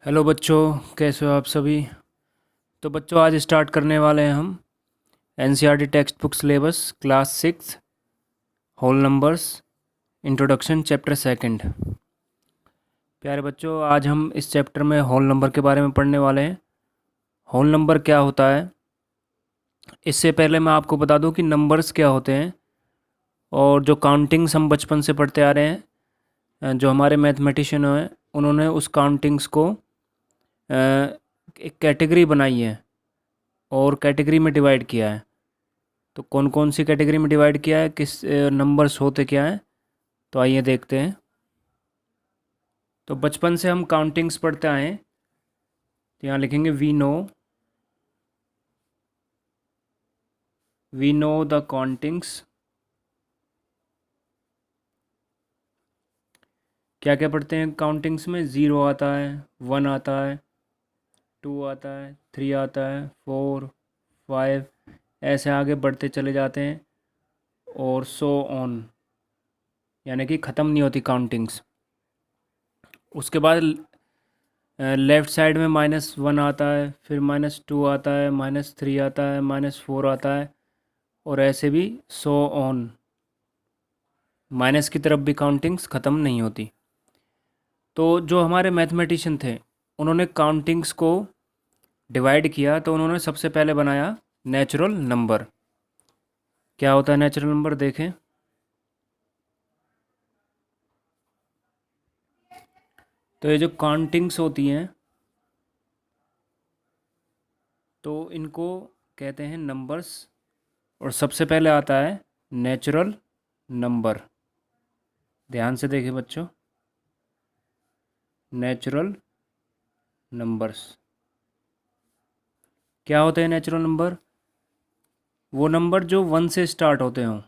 Hello बच्चों, कैसे हो आप सभी। तो बच्चों आज स्टार्ट करने वाले हैं हम NCERT textbook syllabus class 6 whole numbers introduction chapter second. प्यारे बच्चों, आज हम इस चैप्टर में होल नंबर के बारे में पढ़ने वाले हैं। होल नंबर क्या होता है, इससे पहले मैं आपको बता दूं कि नंबर्स क्या होते हैं। और जो काउंटिंग्स हम बचपन से पढ़ते आ रहे हैं, जो हमारे मैथमेटिशियन हैं उन्होंने उस काउंटिंग्स को एक कैटेगरी बनाई है और कैटेगरी में डिवाइड किया है। तो कौन कौन सी कैटेगरी में डिवाइड किया है, किस नंबर्स होते क्या हैं, तो आइए देखते हैं। तो बचपन से हम काउंटिंग्स पढ़ते आए हैं, तो यहाँ लिखेंगे वी नो द काउंटिंग्स। क्या क्या पढ़ते हैं काउंटिंग्स में, ज़ीरो आता है, वन आता है, टू आता है, थ्री आता है, फोर, फाइव, ऐसे आगे बढ़ते चले जाते हैं और सो ऑन, यानी कि ख़त्म नहीं होती काउंटिंग्स। उसके बाद लेफ़्ट साइड में -1 आता है, फिर -2 आता है, -3 आता है, -4 आता है, और ऐसे भी सो ऑन। माइनस की तरफ भी काउंटिंग्स ख़त्म नहीं होती। तो जो हमारे मैथमेटिशियन थे उन्होंने काउंटिंग्स को डिवाइड किया, तो उन्होंने सबसे पहले बनाया नेचुरल नंबर। क्या होता है नेचुरल नंबर, देखें। तो ये जो काउंटिंग्स होती हैं तो इनको कहते हैं नंबर्स, और सबसे पहले आता है नेचुरल नंबर। ध्यान से देखें बच्चों, नेचुरल नंबर्स क्या होते हैं। नेचुरल नंबर वो नंबर जो 1 से स्टार्ट होते हों।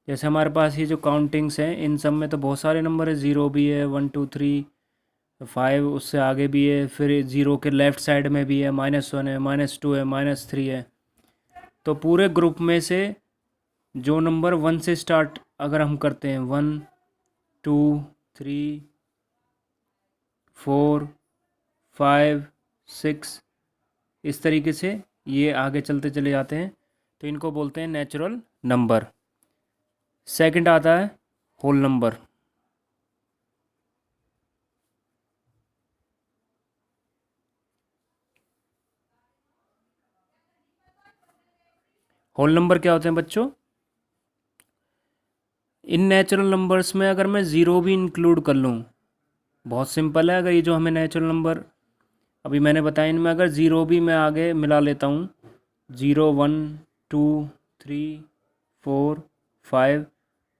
जैसे हमारे पास ये जो काउंटिंग्स हैं इन सब में तो बहुत सारे नंबर है, ज़ीरो भी है, 1 2 3 5, उससे आगे भी है, फिर ज़ीरो के लेफ़्ट साइड में भी है, -1 है, -2 है, -3 है। तो पूरे ग्रुप में से जो नंबर 1 से स्टार्ट अगर हम करते हैं, 1 2 3 4 5 6, इस तरीके से ये आगे चलते चले जाते हैं, तो इनको बोलते हैं नेचुरल नंबर। सेकंड आता है होल नंबर। होल नंबर क्या होते हैं बच्चों, इन नेचुरल नंबर्स में अगर मैं ज़ीरो भी इंक्लूड कर लूँ, बहुत सिंपल है। अगर ये जो हमें नेचुरल नंबर अभी मैंने बताया, इनमें अगर ज़ीरो भी मैं आगे मिला लेता हूँ, 0 1 2 3 4 5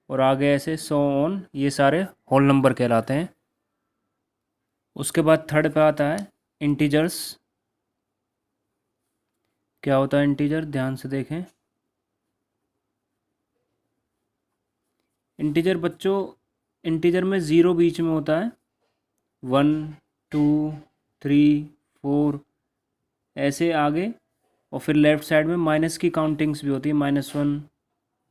और आगे ऐसे सो ऑन, ये सारे होल नंबर कहलाते हैं। उसके बाद थर्ड पे आता है इंटीजर्स। क्या होता है इंटीजर, ध्यान से देखें। इंटीजर बच्चों, इंटीजर में ज़ीरो बीच में होता है, 1 2 3 4 ऐसे आगे, और फिर लेफ़्ट साइड में माइनस की काउंटिंग्स भी होती है, -1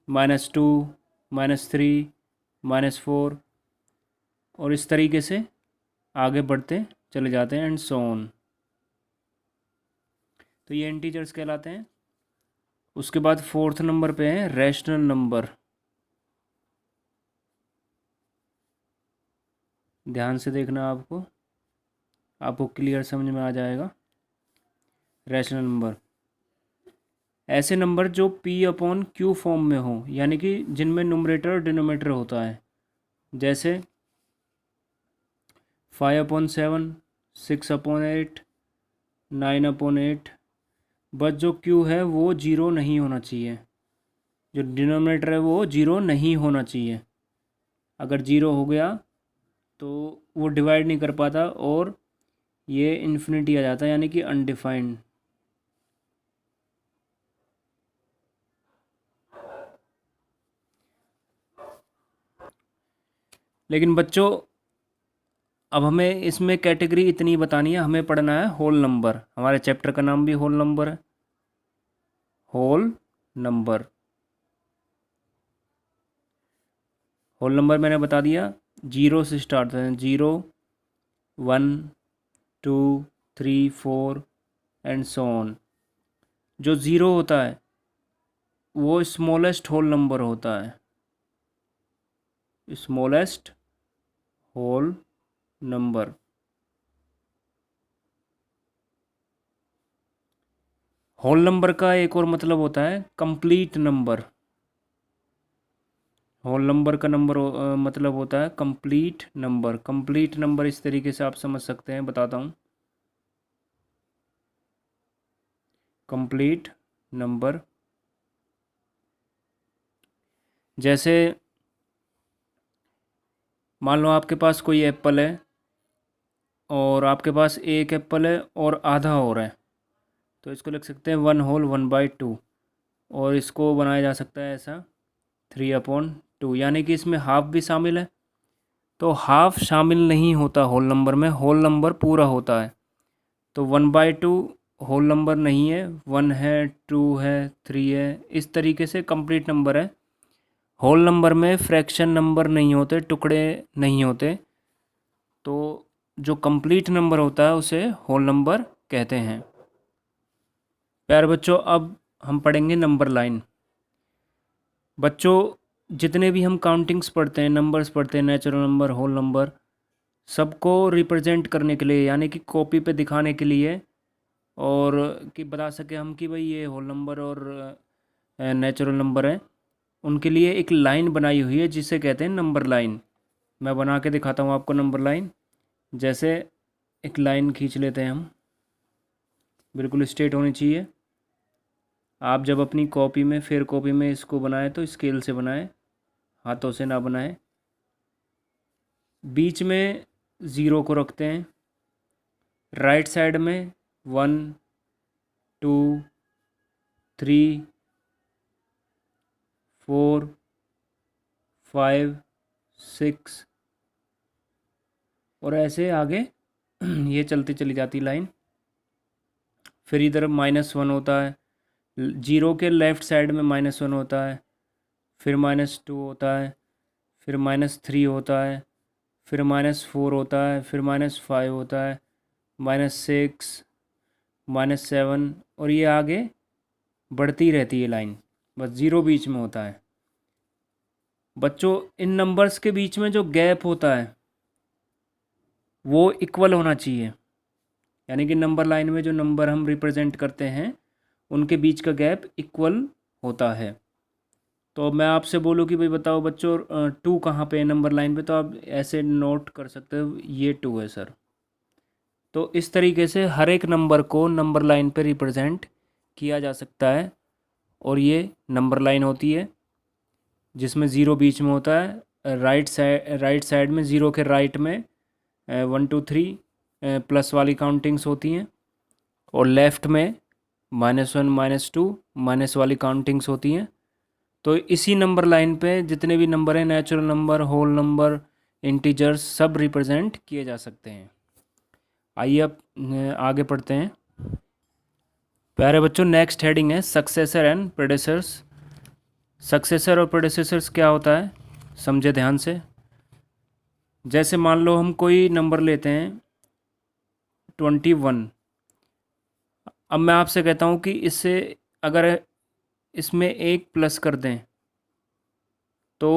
-2 -3 -4, और इस तरीके से आगे बढ़ते चले जाते हैं एंड सो ऑन। तो ये इंटीजर्स कहलाते हैं। उसके बाद फोर्थ नंबर पे है रैशनल नंबर। ध्यान से देखना, आपको क्लियर समझ में आ जाएगा। रैशनल नंबर ऐसे नंबर जो P/Q फॉर्म में हो, यानी कि जिनमें नुमरेटर और डिनोमिनेटर होता है। जैसे 5/7, 6/8, 9/8, बस जो Q है वो जीरो नहीं होना चाहिए, जो डिनोमिनेटर है वो जीरो नहीं होना चाहिए। अगर जीरो हो गया तो वो डिवाइड नहीं कर पाता और ये इन्फिनिटी आ जाता है, यानी कि अनडिफाइंड। लेकिन बच्चों अब हमें इसमें कैटेगरी इतनी बतानी है, हमें पढ़ना है होल नंबर। हमारे चैप्टर का नाम भी होल नंबर है। होल नंबर, होल नंबर मैंने बता दिया, जीरो से स्टार्ट होते हैं, 0 1 2, 3, 4 एंड सो ऑन। जो ज़ीरो होता है वो स्मॉलेस्ट होल नंबर होता है, smallest whole number. Whole number का एक और मतलब होता है कंप्लीट नंबर। होल नंबर का मतलब होता है कंप्लीट नंबर। कंप्लीट नंबर इस तरीके से आप समझ सकते हैं, बताता हूँ। कंप्लीट नंबर जैसे मान लो आपके पास कोई एप्पल है और आपके पास एक एप्पल है और आधा और है, तो इसको लिख सकते हैं 1/2। और इसको बनाया जा सकता है ऐसा 3/2, यानी कि इसमें हाफ भी शामिल है। तो हाफ शामिल नहीं होता होल नंबर में, होल नंबर पूरा होता है। तो 1/2 होल नंबर नहीं है, 1 है, 2 है, 3 है, इस तरीके से कंप्लीट नंबर है। होल नंबर में फ्रैक्शन नंबर नहीं होते, टुकड़े नहीं होते। तो जो कंप्लीट नंबर होता है उसे होल नंबर कहते हैं। प्यारे बच्चों, अब हम पढ़ेंगे नंबर लाइन। बच्चों, जितने भी हम काउंटिंग्स पढ़ते हैं, नंबर्स पढ़ते हैं, नेचुरल नंबर, होल नंबर, सबको रिप्रेजेंट करने के लिए, यानी कि कॉपी पे दिखाने के लिए, और कि बता सके हम कि भाई ये होल नंबर और नेचुरल नंबर है, उनके लिए एक लाइन बनाई हुई है जिसे कहते हैं नंबर लाइन। मैं बना के दिखाता हूँ आपको नंबर लाइन। जैसे एक लाइन खींच लेते हैं हम, बिल्कुल स्ट्रेट होनी चाहिए। आप जब अपनी कॉपी में, फिर कॉपी में इसको बनाएं तो स्केल से बनाएं, हाथों से ना बनाएं। बीच में ज़ीरो को रखते हैं, राइट साइड में 1, 2, 3, 4, 5, 6 और ऐसे आगे ये चलती चली जाती लाइन। फिर इधर -1 होता है, जीरो के लेफ़्ट साइड में -1 होता है, फिर -2 होता है, फिर -3 होता है, फिर -4 होता है, फिर -5 होता है, -6, -7, और ये आगे बढ़ती रहती है लाइन, बस ज़ीरो बीच में होता है। बच्चों, इन नंबर्स के बीच में जो गैप होता है वो इक्वल होना चाहिए, यानी कि नंबर लाइन में जो नंबर हम रिप्रेजेंट करते हैं उनके बीच का गैप इक्वल होता है। तो मैं आपसे बोलूँ कि भाई बताओ बच्चों 2 कहाँ पे है नंबर लाइन पे, तो आप ऐसे नोट कर सकते हो, ये 2 है सर। तो इस तरीके से हर एक नंबर को नंबर लाइन पे रिप्रेजेंट किया जा सकता है, और ये नंबर लाइन होती है जिसमें ज़ीरो बीच में होता है। राइट साइड में ज़ीरो के राइट में 1, 2, 3 प्लस वाली काउंटिंग्स होती हैं, और लेफ़्ट में -1, -2 माइनस वाली काउंटिंग्स होती हैं। तो इसी नंबर लाइन पे जितने भी नंबर हैं, natural number, whole number, integers, सब रिप्रेजेंट किए जा सकते हैं। आइए अब आगे पढ़ते हैं। प्यारे बच्चों, नेक्स्ट हेडिंग है सक्सेसर एंड प्रेडेसर्स। सक्सेसर और प्रेडेसेसर्स क्या होता है, समझे ध्यान से। जैसे मान लो हम कोई नंबर लेते हैं 21। अब मैं आपसे कहता हूँ कि इससे अगर इसमें एक प्लस कर दें तो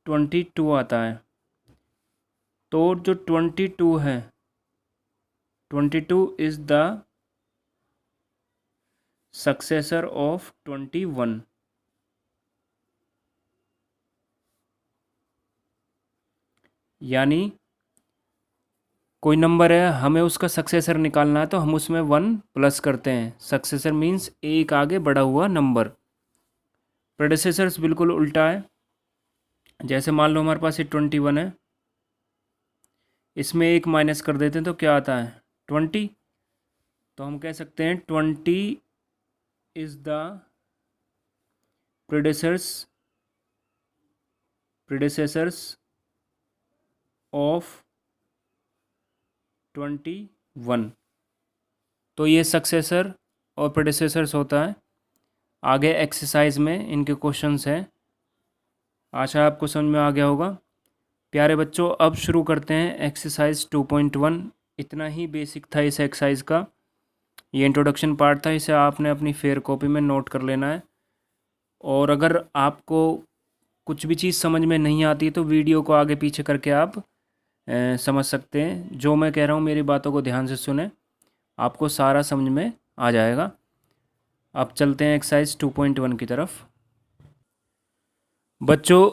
22 आता है। तो जो 22 है, 22 इज़ द सक्सेसर ऑफ 21। यानी कोई नंबर है, हमें उसका सक्सेसर निकालना है, तो हम उसमें 1 प्लस करते हैं। सक्सेसर मीन्स एक आगे बढ़ा हुआ नंबर। प्रेडेसेसर्स बिल्कुल उल्टा है। जैसे मान लो हमारे पास ये 21 है, इसमें एक माइनस कर देते हैं तो क्या आता है 20। तो हम कह सकते हैं 20 इज़ द प्रेडेसेसर्स ऑफ 21। तो ये सक्सेसर और प्रेडेसेसर्स होता है। आगे एक्सरसाइज में इनके क्वेश्चंस हैं, आशा आपको समझ में आ गया होगा। प्यारे बच्चों, अब शुरू करते हैं एक्सरसाइज 2.1। इतना ही बेसिक था इस एक्सरसाइज का। ये इंट्रोडक्शन पार्ट था, इसे आपने अपनी फेयर कॉपी में नोट कर लेना है। और अगर आपको कुछ भी चीज़ समझ में नहीं आती तो वीडियो को आगे पीछे करके आप समझ सकते हैं। जो मैं कह रहा हूँ मेरी बातों को ध्यान से सुने, आपको सारा समझ में आ जाएगा। अब चलते हैं एक्सरसाइज 2.1 की तरफ। बच्चों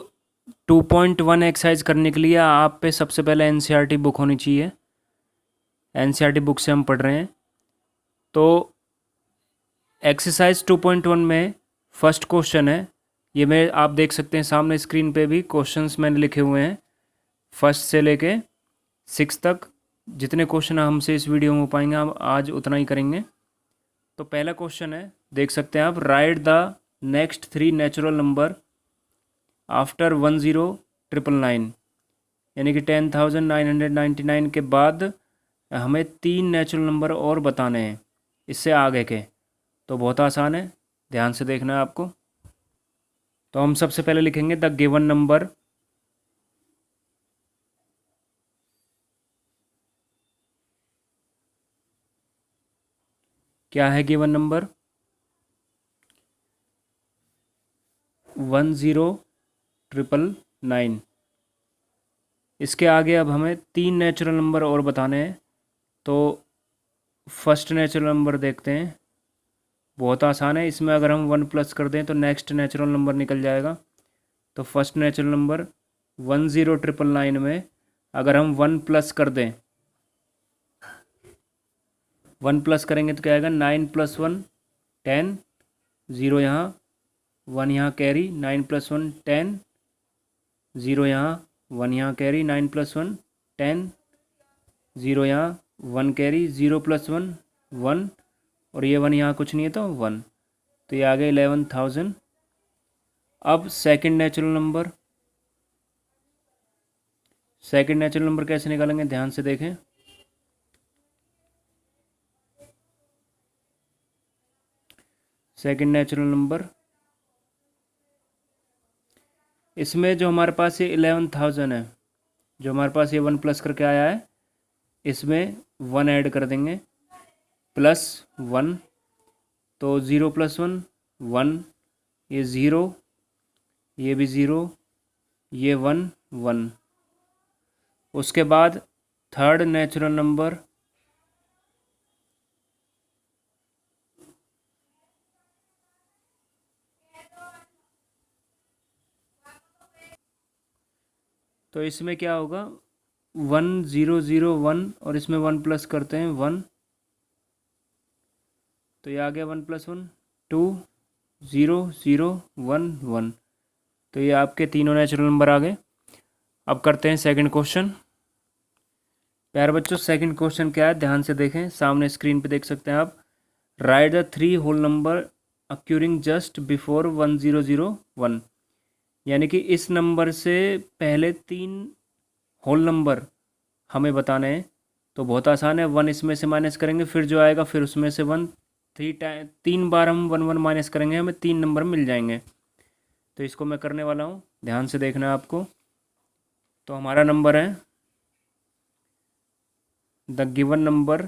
2.1 एक्सरसाइज करने के लिए आप पे सबसे पहले एनसीईआरटी बुक होनी चाहिए। एनसीईआरटी बुक से हम पढ़ रहे हैं। तो एक्सरसाइज 2.1 में फर्स्ट क्वेश्चन है, ये मैं आप देख सकते हैं सामने स्क्रीन पे भी क्वेश्चंस मैंने लिखे हुए हैं फर्स्ट से लेके 6 तक। जितने क्वेश्चन हमसे इस वीडियो में हो पाएंगे हम आज उतना ही करेंगे। तो पहला क्वेश्चन है, देख सकते हैं आप, right the next 3 natural number after 10,999, यानी कि 10,999 के बाद हमें 3 नेचुरल नंबर और बताने हैं इससे आगे के। तो बहुत आसान है, ध्यान से देखना है आपको। तो हम सबसे पहले लिखेंगे द गिवन नंबर क्या है। Given number 10,999। इसके आगे अब हमें 3 नेचुरल नंबर और बताने हैं। तो फर्स्ट नेचुरल नंबर देखते हैं, बहुत आसान है। इसमें अगर हम 1 प्लस कर दें तो नेक्स्ट नेचुरल नंबर निकल जाएगा। तो फर्स्ट नेचुरल नंबर 10,999 में अगर हम 1 प्लस कर दें, 1 प्लस करेंगे तो क्या आएगा, 9 + 1 10, 0 यहाँ, 1 यहाँ कैरी, 9 + 1 10, 0 यहाँ, 1 यहाँ कैरी, 9 + 1 10, 0 यहाँ, 1 कैरी, 0 + 1 1, और ये 1 यहाँ कुछ नहीं है तो 1। तो ये आ गया 11,000। अब second natural number, second natural number कैसे निकालेंगे, ध्यान से देखें। सेकंड नेचुरल नंबर, इसमें जो हमारे पास ये 11,000 है, जो हमारे पास ये 1 प्लस करके आया है, इसमें 1 ऐड कर देंगे +1। तो 0 + 1 1, ये 0, ये भी 0, ये 1 1। उसके बाद थर्ड नेचुरल नंबर, तो इसमें क्या होगा, 1 0 0 1, और इसमें 1 प्लस करते हैं 1, तो ये आ गया 1 + 1 2 0 0 1 1। तो ये आपके तीनों नेचुरल नंबर आ गए। अब करते हैं सेकंड क्वेश्चन। प्यारे बच्चों सेकंड क्वेश्चन क्या है, ध्यान से देखें, सामने स्क्रीन पे देख सकते हैं आप। Right the 3 whole number occurring just before 1001, यानी कि इस नंबर से पहले 3 होल नंबर हमें बताने हैं। तो बहुत आसान है, 1 इसमें से माइनस करेंगे, फिर जो आएगा फिर उसमें से 1, 3 बार हम 1 1 माइनस करेंगे, हमें 3 नंबर मिल जाएंगे। तो इसको मैं करने वाला हूँ, ध्यान से देखना है आपको। तो हमारा नंबर है, द गिवन नंबर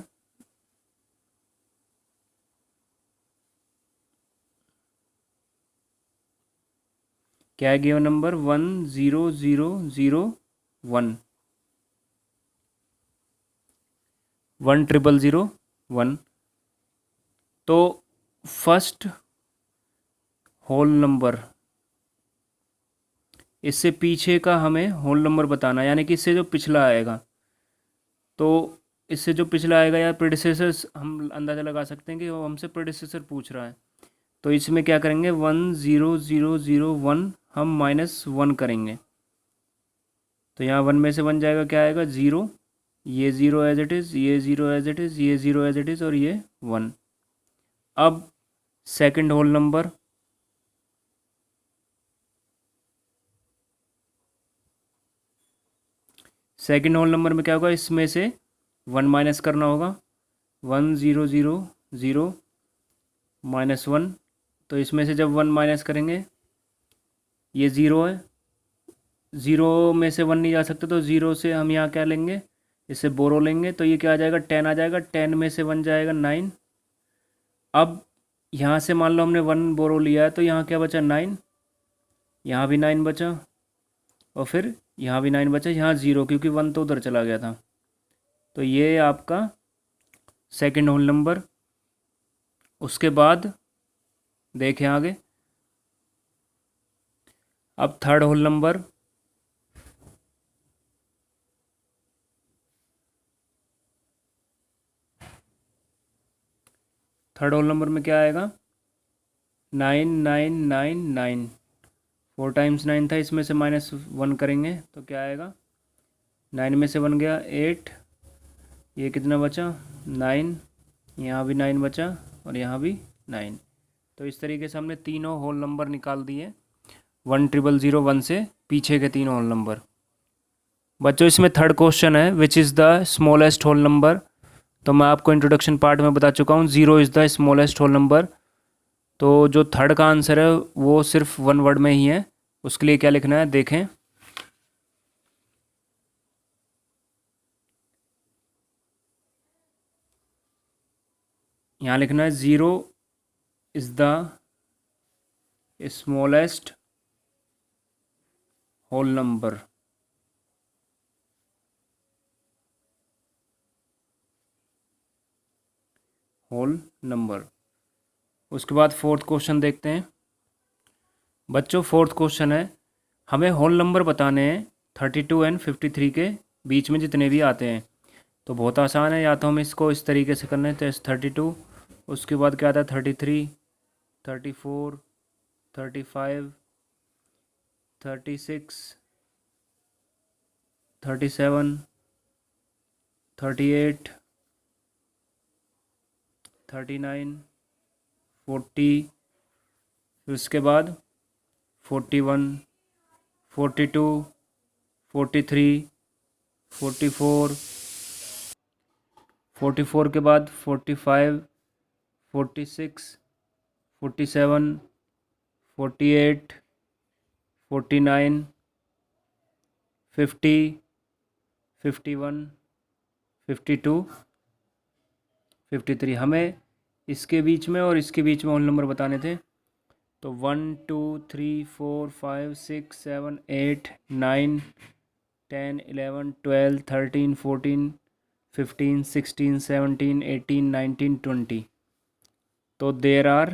क्या है, गिवन नंबर 1,0,0,0,1, 1,0,0,0,1। तो फर्स्ट होल नंबर, इससे पीछे का हमें होल नंबर बताना, यानी कि इससे जो पिछला आएगा। तो इससे जो पिछला आएगा या प्रेडिसेसर्स, हम अंदाज़ा लगा सकते हैं कि वो हमसे प्रेडिसेसर पूछ रहा है। तो इसमें क्या करेंगे, 1,0,0,0,1 हम -1 करेंगे। तो यहाँ 1 में से 1 जाएगा, क्या आएगा 0, ये 0 एज इट इज़, ये 0 एज इट इज़, ये 0 एज इट इज़, और ये 1। अब second whole number, second whole number में क्या होगा, इसमें से 1 माइनस करना होगा, 1,0,0,0 -1। तो इसमें से जब 1 माइनस करेंगे, ये 0 है, 0 में से 1 नहीं जा सकता, तो 0 से हम यहाँ क्या लेंगे, इससे बोरो लेंगे तो ये क्या आ जाएगा, 10 आ जाएगा। 10 में से 1 जाएगा 9। अब यहाँ से मान लो हमने 1 बोरो लिया है तो यहाँ क्या बचा, 9। यहाँ भी 9 बचा और फिर यहाँ भी 9 बचा, यहाँ 0 क्योंकि 1 तो उधर चला गया था। तो ये आपका सेकंड होल नंबर। उसके बाद देखें आगे, अब third whole number. Third whole number में क्या आएगा, 9999। 4 टाइम्स 9 था, इसमें से -1 करेंगे तो क्या आएगा, 9 में से 1 गया 8। ये कितना बचा, 9। यहाँ भी 9 बचा और यहाँ भी 9। तो इस तरीके से हमने तीनों होल नंबर निकाल दिए, 1001 से पीछे के 3 होल नंबर। बच्चों इसमें थर्ड क्वेश्चन है, which is the smallest whole number. तो मैं आपको इंट्रोडक्शन पार्ट में बता चुका हूँ, 0 is the smallest whole number. तो जो थर्ड का आंसर है वो सिर्फ 1 वर्ड में ही है। उसके लिए क्या लिखना है देखें, यहाँ लिखना है 0 is the smallest whole number. Whole number. उसके बाद फोर्थ क्वेश्चन देखते हैं। बच्चों फोर्थ क्वेश्चन है, हमें होल नंबर बताने हैं 32 एंड 53 के बीच में जितने भी आते हैं। तो बहुत आसान है, या तो हम इसको इस तरीके से करने तो 32, उसके बाद क्या आता है 33, 34, 35, 36, 37, 38, 39, 40, फिर उसके बाद 41, 42, 43, 44, 44 के बाद 45, 46, 47, 48, 49, 50, 51, 52, 53। हमें इसके बीच में और इसके बीच में होल नंबर बताने थे। तो 1 2 3 4 5 6 7 8 9 10 11 12 13 14 15 16 17 18 19 20। तो there are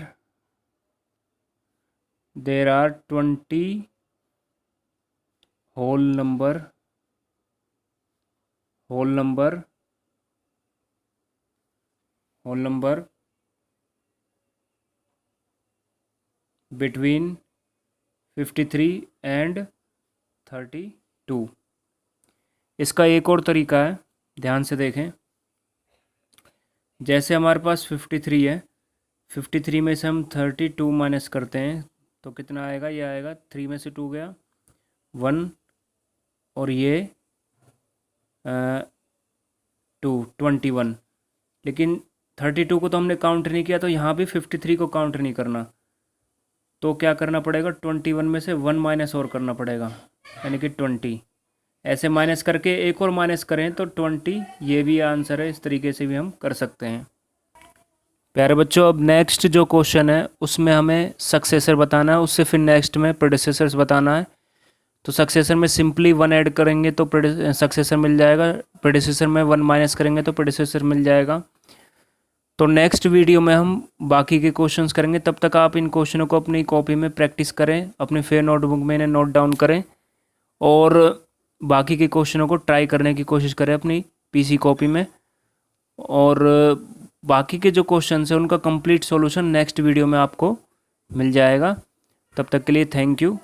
20 whole number between 53 and 32। इसका एक और तरीका है, ध्यान से देखें। जैसे हमारे पास 53 है, 53 में से हम 32 माइनस करते हैं तो कितना आएगा, ये आएगा 3 में से 2 गया 1 और ये 21। लेकिन 32 को तो हमने काउंट नहीं किया, तो यहाँ भी 53 को काउंट नहीं करना। तो क्या करना पड़ेगा, 21 में से 1 माइनस और करना पड़ेगा, यानी कि 20। ऐसे माइनस करके एक और माइनस करें तो 20, ये भी आंसर है। इस तरीके से भी हम कर सकते हैं। प्यारे बच्चों, अब नेक्स्ट जो क्वेश्चन है उसमें हमें सक्सेसर बताना है, उससे फिर नेक्स्ट में प्रेडिसेसर्स बताना है। तो सक्सेसर में सिंपली 1 ऐड करेंगे तो सक्सेसर मिल जाएगा, प्रेडिसेसर में 1 माइनस करेंगे तो प्रेडिसेसर मिल जाएगा। तो नेक्स्ट वीडियो में हम बाकी के क्वेश्चंस करेंगे। तब तक आप इन क्वेश्चनों को अपनी कॉपी में प्रैक्टिस करें, अपनी फेयर नोटबुक में इन्हें नोट डाउन करें और बाकी के क्वेश्चनों को ट्राई करने की कोशिश करें अपनी पीसी कॉपी में। और बाकी के जो क्वेश्चंस हैं उनका कंप्लीट सॉल्यूशन नेक्स्ट वीडियो में आपको मिल जाएगा। तब तक के लिए थैंक यू।